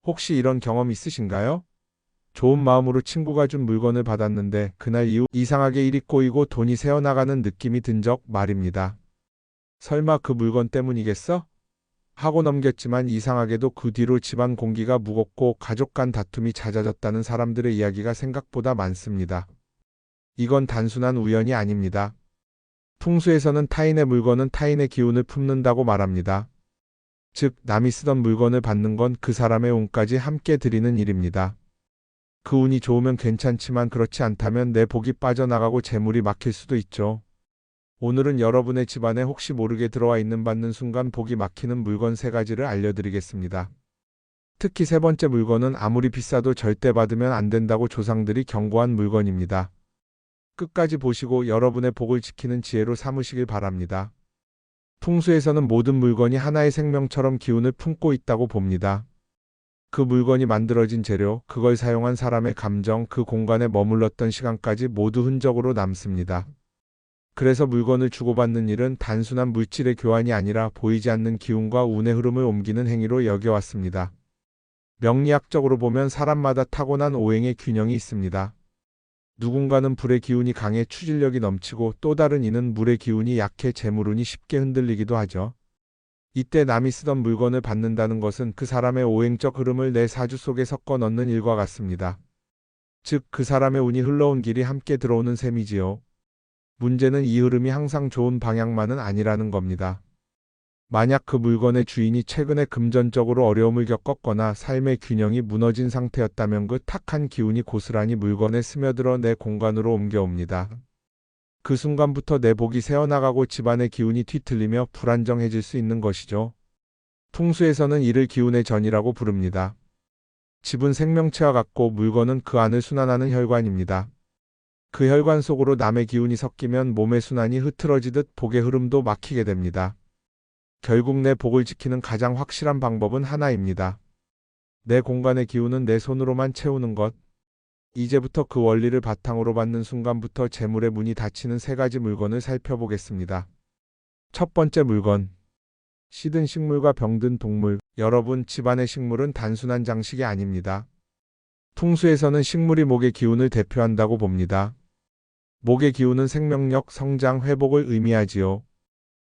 혹시 이런 경험 있으신가요? 좋은 마음으로 친구가 준 물건을 받았는데 그날 이후 이상하게 일이 꼬이고 돈이 새어나가는 느낌이 든 적 말입니다. 설마 그 물건 때문이겠어? 하고 넘겼지만 이상하게도 그 뒤로 집안 공기가 무겁고 가족 간 다툼이 잦아졌다는 사람들의 이야기가 생각보다 많습니다. 이건 단순한 우연이 아닙니다. 풍수에서는 타인의 물건은 타인의 기운을 품는다고 말합니다. 즉, 남이 쓰던 물건을 받는 건 그 사람의 운까지 함께 드리는 일입니다. 그 운이 좋으면 괜찮지만 그렇지 않다면 내 복이 빠져나가고 재물이 막힐 수도 있죠. 오늘은 여러분의 집안에 혹시 모르게 들어와 있는 받는 순간 복이 막히는 물건 3가지를 알려드리겠습니다. 특히 3번째 물건은 아무리 비싸도 절대 받으면 안 된다고 조상들이 경고한 물건입니다. 끝까지 보시고 여러분의 복을 지키는 지혜로 삼으시길 바랍니다. 풍수에서는 모든 물건이 하나의 생명처럼 기운을 품고 있다고 봅니다. 그 물건이 만들어진 재료, 그걸 사용한 사람의 감정, 그 공간에 머물렀던 시간까지 모두 흔적으로 남습니다. 그래서 물건을 주고받는 일은 단순한 물질의 교환이 아니라 보이지 않는 기운과 운의 흐름을 옮기는 행위로 여겨왔습니다. 명리학적으로 보면 사람마다 타고난 오행의 균형이 있습니다. 누군가는 불의 기운이 강해 추진력이 넘치고 또 다른 이는 물의 기운이 약해 재물운이 쉽게 흔들리기도 하죠. 이때 남이 쓰던 물건을 받는다는 것은 그 사람의 오행적 흐름을 내 사주 속에 섞어 넣는 일과 같습니다. 즉, 그 사람의 운이 흘러온 길이 함께 들어오는 셈이지요. 문제는 이 흐름이 항상 좋은 방향만은 아니라는 겁니다. 만약 그 물건의 주인이 최근에 금전적으로 어려움을 겪었거나 삶의 균형이 무너진 상태였다면 그 탁한 기운이 고스란히 물건에 스며들어 내 공간으로 옮겨옵니다. 그 순간부터 내 복이 새어나가고 집안의 기운이 뒤틀리며 불안정해질 수 있는 것이죠. 풍수에서는 이를 기운의 전이라고 부릅니다. 집은 생명체와 같고 물건은 그 안을 순환하는 혈관입니다. 그 혈관 속으로 남의 기운이 섞이면 몸의 순환이 흐트러지듯 복의 흐름도 막히게 됩니다. 결국 내 복을 지키는 가장 확실한 방법은 하나입니다. 내 공간의 기운은 내 손으로만 채우는 것. 이제부터 그 원리를 바탕으로 받는 순간부터 재물의 문이 닫히는 3가지 물건을 살펴보겠습니다. 첫 번째 물건. 시든 식물과 병든 동물. 여러분, 집안의 식물은 단순한 장식이 아닙니다. 풍수에서는 식물이 목의 기운을 대표한다고 봅니다. 목의 기운은 생명력, 성장, 회복을 의미하지요.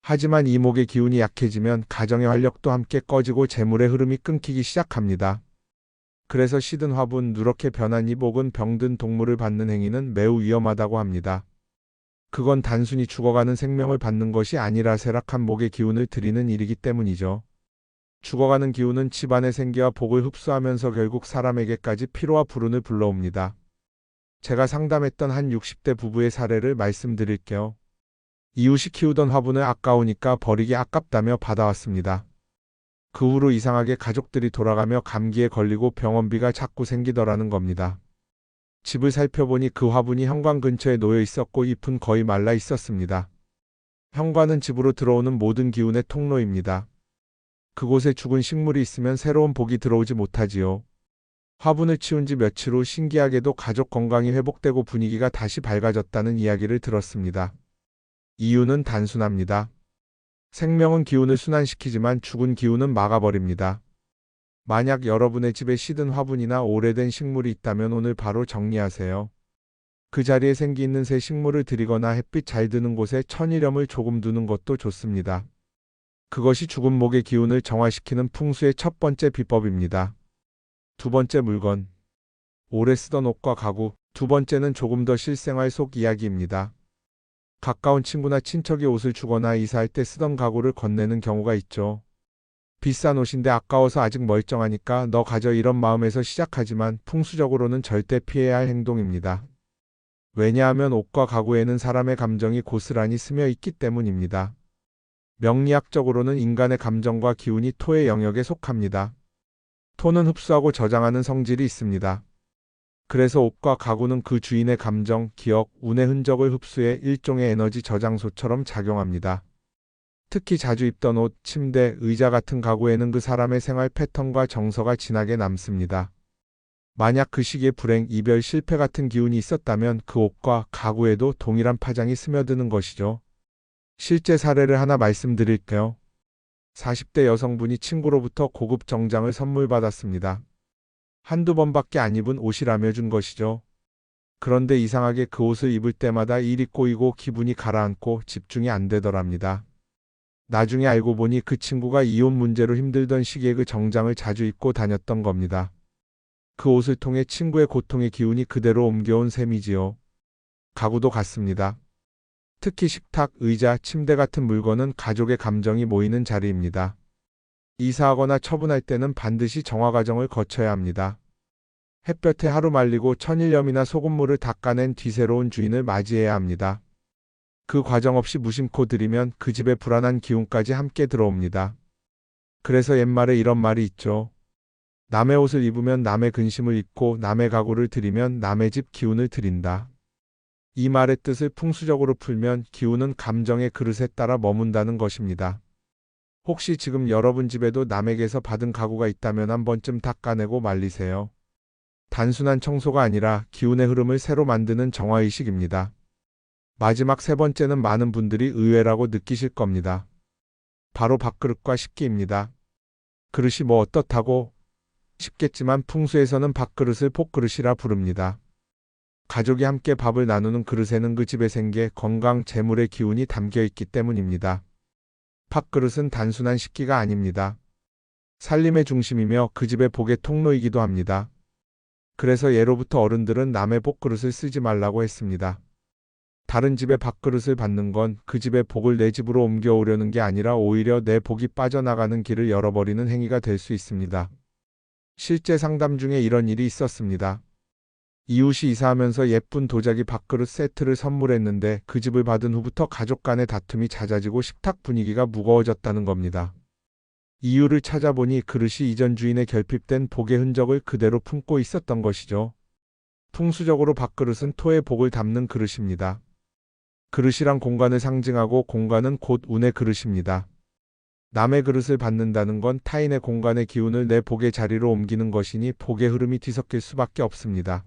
하지만 이 목의 기운이 약해지면 가정의 활력도 함께 꺼지고 재물의 흐름이 끊기기 시작합니다. 그래서 시든 화분, 누렇게 변한 이 목은 병든 동물을 받는 행위는 매우 위험하다고 합니다. 그건 단순히 죽어가는 생명을 받는 것이 아니라 쇠락한 목의 기운을 드리는 일이기 때문이죠. 죽어가는 기운은 집안의 생기와 복을 흡수하면서 결국 사람에게까지 피로와 불운을 불러옵니다. 제가 상담했던 한 60대 부부의 사례를 말씀드릴게요. 이웃이 키우던 화분을 아까우니까 버리기 아깝다며 받아왔습니다. 그 후로 이상하게 가족들이 돌아가며 감기에 걸리고 병원비가 자꾸 생기더라는 겁니다. 집을 살펴보니 그 화분이 현관 근처에 놓여 있었고 잎은 거의 말라 있었습니다. 현관은 집으로 들어오는 모든 기운의 통로입니다. 그곳에 죽은 식물이 있으면 새로운 복이 들어오지 못하지요. 화분을 치운 지 며칠 후 신기하게도 가족 건강이 회복되고 분위기가 다시 밝아졌다는 이야기를 들었습니다. 이유는 단순합니다. 생명은 기운을 순환시키지만 죽은 기운은 막아버립니다. 만약 여러분의 집에 시든 화분이나 오래된 식물이 있다면 오늘 바로 정리하세요. 그 자리에 생기 있는 새 식물을 들이거나 햇빛 잘 드는 곳에 천일염을 조금 두는 것도 좋습니다. 그것이 죽은 목의 기운을 정화시키는 풍수의 첫 번째 비법입니다. 두 번째 물건. 오래 쓰던 옷과 가구. 두 번째는 조금 더 실생활 속 이야기입니다. 가까운 친구나 친척이 옷을 주거나 이사할 때 쓰던 가구를 건네는 경우가 있죠. 비싼 옷인데 아까워서 아직 멀쩡하니까 너 가져 이런 마음에서 시작하지만 풍수적으로는 절대 피해야 할 행동입니다. 왜냐하면 옷과 가구에는 사람의 감정이 고스란히 스며 있기 때문입니다. 명리학적으로는 인간의 감정과 기운이 토의 영역에 속합니다. 토는 흡수하고 저장하는 성질이 있습니다. 그래서 옷과 가구는 그 주인의 감정, 기억, 운의 흔적을 흡수해 일종의 에너지 저장소처럼 작용합니다. 특히 자주 입던 옷, 침대, 의자 같은 가구에는 그 사람의 생활 패턴과 정서가 진하게 남습니다. 만약 그 시기에 불행, 이별, 실패 같은 기운이 있었다면 그 옷과 가구에도 동일한 파장이 스며드는 것이죠. 실제 사례를 하나 말씀드릴게요. 40대 여성분이 친구로부터 고급 정장을 선물 받았습니다. 한두 번밖에 안 입은 옷이라며 준 것이죠. 그런데 이상하게 그 옷을 입을 때마다 일이 꼬이고 기분이 가라앉고 집중이 안 되더랍니다. 나중에 알고 보니 그 친구가 이혼 문제로 힘들던 시기에 그 정장을 자주 입고 다녔던 겁니다. 그 옷을 통해 친구의 고통의 기운이 그대로 옮겨온 셈이지요. 가구도 같습니다. 특히 식탁, 의자, 침대 같은 물건은 가족의 감정이 모이는 자리입니다. 이사하거나 처분할 때는 반드시 정화 과정을 거쳐야 합니다. 햇볕에 하루 말리고 천일염이나 소금물을 닦아낸 뒤 새로운 주인을 맞이해야 합니다. 그 과정 없이 무심코 들이면 그 집에 불안한 기운까지 함께 들어옵니다. 그래서 옛말에 이런 말이 있죠. 남의 옷을 입으면 남의 근심을 입고 남의 가구를 들이면 남의 집 기운을 들인다. 이 말의 뜻을 풍수적으로 풀면 기운은 감정의 그릇에 따라 머문다는 것입니다. 혹시 지금 여러분 집에도 남에게서 받은 가구가 있다면 한 번쯤 닦아내고 말리세요. 단순한 청소가 아니라 기운의 흐름을 새로 만드는 정화의식입니다. 마지막 세 번째는 많은 분들이 의외라고 느끼실 겁니다. 바로 밥그릇과 식기입니다. 그릇이 뭐 어떻다고? 쉽겠지만 풍수에서는 밥그릇을 폭그릇이라 부릅니다. 가족이 함께 밥을 나누는 그릇에는 그 집의 생계, 건강, 재물의 기운이 담겨 있기 때문입니다. 밥그릇은 단순한 식기가 아닙니다. 살림의 중심이며 그 집의 복의 통로이기도 합니다. 그래서 예로부터 어른들은 남의 복그릇을 쓰지 말라고 했습니다. 다른 집의 밥그릇을 받는 건 그 집의 복을 내 집으로 옮겨오려는 게 아니라 오히려 내 복이 빠져나가는 길을 열어버리는 행위가 될 수 있습니다. 실제 상담 중에 이런 일이 있었습니다. 이웃이 이사하면서 예쁜 도자기 밥그릇 세트를 선물했는데 그 집을 받은 후부터 가족 간의 다툼이 잦아지고 식탁 분위기가 무거워졌다는 겁니다. 이유를 찾아보니 그릇이 이전 주인의 결핍된 복의 흔적을 그대로 품고 있었던 것이죠. 풍수적으로 밥그릇은 토의 복을 담는 그릇입니다. 그릇이란 공간을 상징하고 공간은 곧 운의 그릇입니다. 남의 그릇을 받는다는 건 타인의 공간의 기운을 내 복의 자리로 옮기는 것이니 복의 흐름이 뒤섞일 수밖에 없습니다.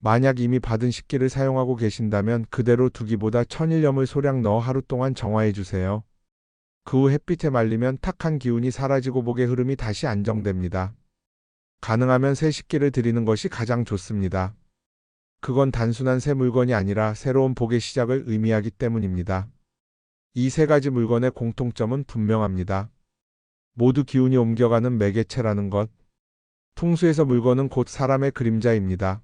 만약 이미 받은 식기를 사용하고 계신다면 그대로 두기보다 천일염을 소량 넣어 하루 동안 정화해 주세요. 그 후 햇빛에 말리면 탁한 기운이 사라지고 복의 흐름이 다시 안정됩니다. 가능하면 새 식기를 드리는 것이 가장 좋습니다. 그건 단순한 새 물건이 아니라 새로운 복의 시작을 의미하기 때문입니다. 이 세 가지 물건의 공통점은 분명합니다. 모두 기운이 옮겨가는 매개체라는 것. 풍수에서 물건은 곧 사람의 그림자입니다.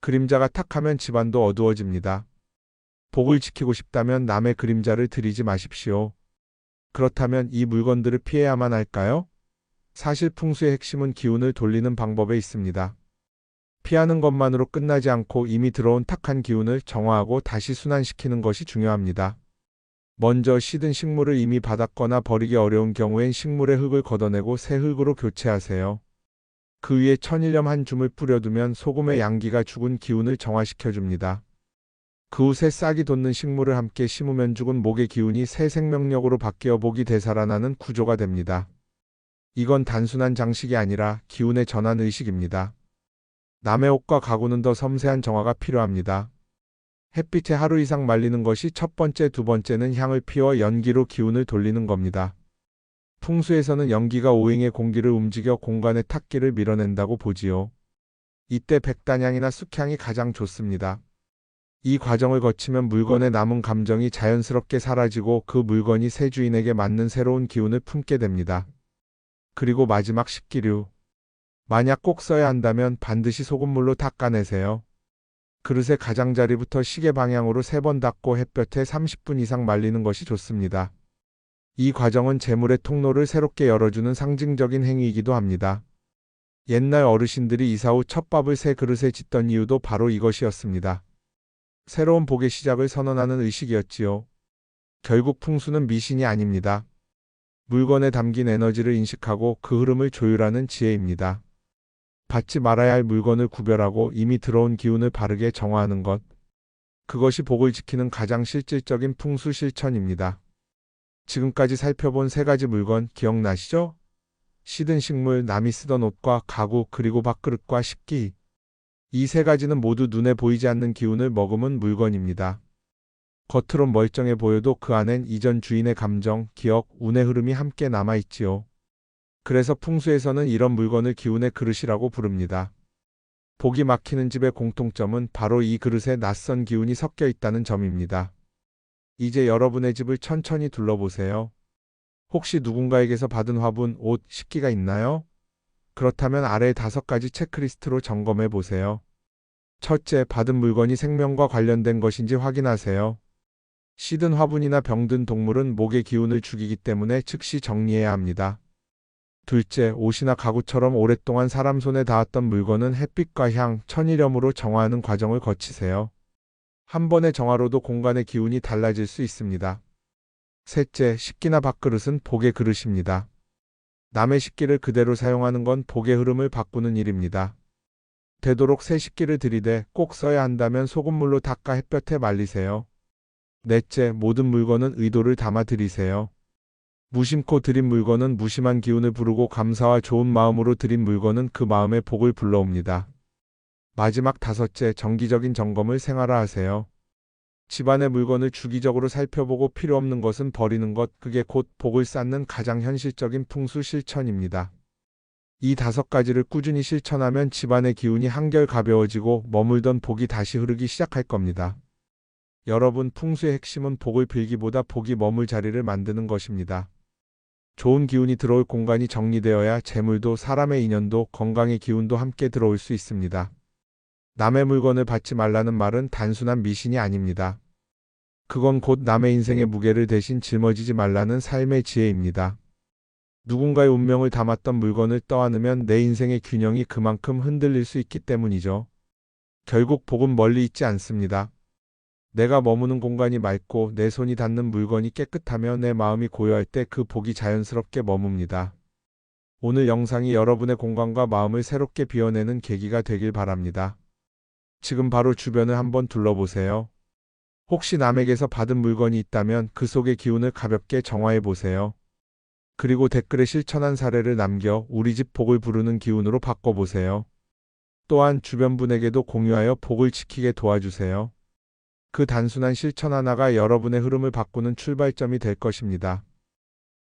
그림자가 탁하면 집안도 어두워집니다. 복을 지키고 싶다면 남의 그림자를 들이지 마십시오. 그렇다면 이 물건들을 피해야만 할까요? 사실 풍수의 핵심은 기운을 돌리는 방법에 있습니다. 피하는 것만으로 끝나지 않고 이미 들어온 탁한 기운을 정화하고 다시 순환시키는 것이 중요합니다. 먼저 시든 식물을 이미 받았거나 버리기 어려운 경우엔 식물의 흙을 걷어내고 새 흙으로 교체하세요. 그 위에 천일염 한 줌을 뿌려두면 소금의 양기가 죽은 기운을 정화시켜줍니다. 그 후 새 싹이 돋는 식물을 함께 심으면 죽은 목의 기운이 새 생명력으로 바뀌어 복이 되살아나는 구조가 됩니다. 이건 단순한 장식이 아니라 기운의 전환 의식입니다. 남의 옷과 가구는 더 섬세한 정화가 필요합니다. 햇빛에 하루 이상 말리는 것이 첫 번째, 두 번째는 향을 피워 연기로 기운을 돌리는 겁니다. 풍수에서는 연기가 오행의 공기를 움직여 공간의 탁기를 밀어낸다고 보지요. 이때 백단향이나 쑥향이 가장 좋습니다. 이 과정을 거치면 물건에 남은 감정이 자연스럽게 사라지고 그 물건이 새 주인에게 맞는 새로운 기운을 품게 됩니다. 그리고 마지막 식기류. 만약 꼭 써야 한다면 반드시 소금물로 닦아내세요. 그릇의 가장자리부터 시계 방향으로 3번 닦고 햇볕에 30분 이상 말리는 것이 좋습니다. 이 과정은 재물의 통로를 새롭게 열어주는 상징적인 행위이기도 합니다. 옛날 어르신들이 이사 후 첫 밥을 새 그릇에 짓던 이유도 바로 이것이었습니다. 새로운 복의 시작을 선언하는 의식이었지요. 결국 풍수는 미신이 아닙니다. 물건에 담긴 에너지를 인식하고 그 흐름을 조율하는 지혜입니다. 받지 말아야 할 물건을 구별하고 이미 들어온 기운을 바르게 정화하는 것. 그것이 복을 지키는 가장 실질적인 풍수 실천입니다. 지금까지 살펴본 세 가지 물건 기억나시죠? 시든 식물, 남이 쓰던 옷과 가구, 그리고 밥그릇과 식기. 이 세 가지는 모두 눈에 보이지 않는 기운을 머금은 물건입니다. 겉으론 멀쩡해 보여도 그 안엔 이전 주인의 감정, 기억, 운의 흐름이 함께 남아있지요. 그래서 풍수에서는 이런 물건을 기운의 그릇이라고 부릅니다. 복이 막히는 집의 공통점은 바로 이 그릇에 낯선 기운이 섞여 있다는 점입니다. 이제 여러분의 집을 천천히 둘러보세요. 혹시 누군가에게서 받은 화분, 옷, 식기가 있나요? 그렇다면 아래 5가지 체크리스트로 점검해 보세요. 첫째, 받은 물건이 생명과 관련된 것인지 확인하세요. 시든 화분이나 병든 동물은 목의 기운을 죽이기 때문에 즉시 정리해야 합니다. 둘째, 옷이나 가구처럼 오랫동안 사람 손에 닿았던 물건은 햇빛과 향, 천일염으로 정화하는 과정을 거치세요. 한 번의 정화로도 공간의 기운이 달라질 수 있습니다. 셋째, 식기나 밥그릇은 복의 그릇입니다. 남의 식기를 그대로 사용하는 건 복의 흐름을 바꾸는 일입니다. 되도록 새 식기를 들이대 꼭 써야 한다면 소금물로 닦아 햇볕에 말리세요. 넷째, 모든 물건은 의도를 담아 드리세요. 무심코 드린 물건은 무심한 기운을 부르고 감사와 좋은 마음으로 드린 물건은 그 마음의 복을 불러옵니다. 마지막 5째, 정기적인 점검을 생활화하세요. 집안의 물건을 주기적으로 살펴보고 필요 없는 것은 버리는 것, 그게 곧 복을 쌓는 가장 현실적인 풍수 실천입니다. 이 5가지를 꾸준히 실천하면 집안의 기운이 한결 가벼워지고 머물던 복이 다시 흐르기 시작할 겁니다. 여러분, 풍수의 핵심은 복을 빌기보다 복이 머물 자리를 만드는 것입니다. 좋은 기운이 들어올 공간이 정리되어야 재물도 사람의 인연도 건강의 기운도 함께 들어올 수 있습니다. 남의 물건을 받지 말라는 말은 단순한 미신이 아닙니다. 그건 곧 남의 인생의 무게를 대신 짊어지지 말라는 삶의 지혜입니다. 누군가의 운명을 담았던 물건을 떠안으면 내 인생의 균형이 그만큼 흔들릴 수 있기 때문이죠. 결국 복은 멀리 있지 않습니다. 내가 머무는 공간이 맑고 내 손이 닿는 물건이 깨끗하며 내 마음이 고요할 때 그 복이 자연스럽게 머뭅니다. 오늘 영상이 여러분의 공간과 마음을 새롭게 비워내는 계기가 되길 바랍니다. 지금 바로 주변을 한번 둘러보세요. 혹시 남에게서 받은 물건이 있다면 그 속의 기운을 가볍게 정화해 보세요. 그리고 댓글에 실천한 사례를 남겨 우리 집 복을 부르는 기운으로 바꿔보세요. 또한 주변 분에게도 공유하여 복을 지키게 도와주세요. 그 단순한 실천 하나가 여러분의 흐름을 바꾸는 출발점이 될 것입니다.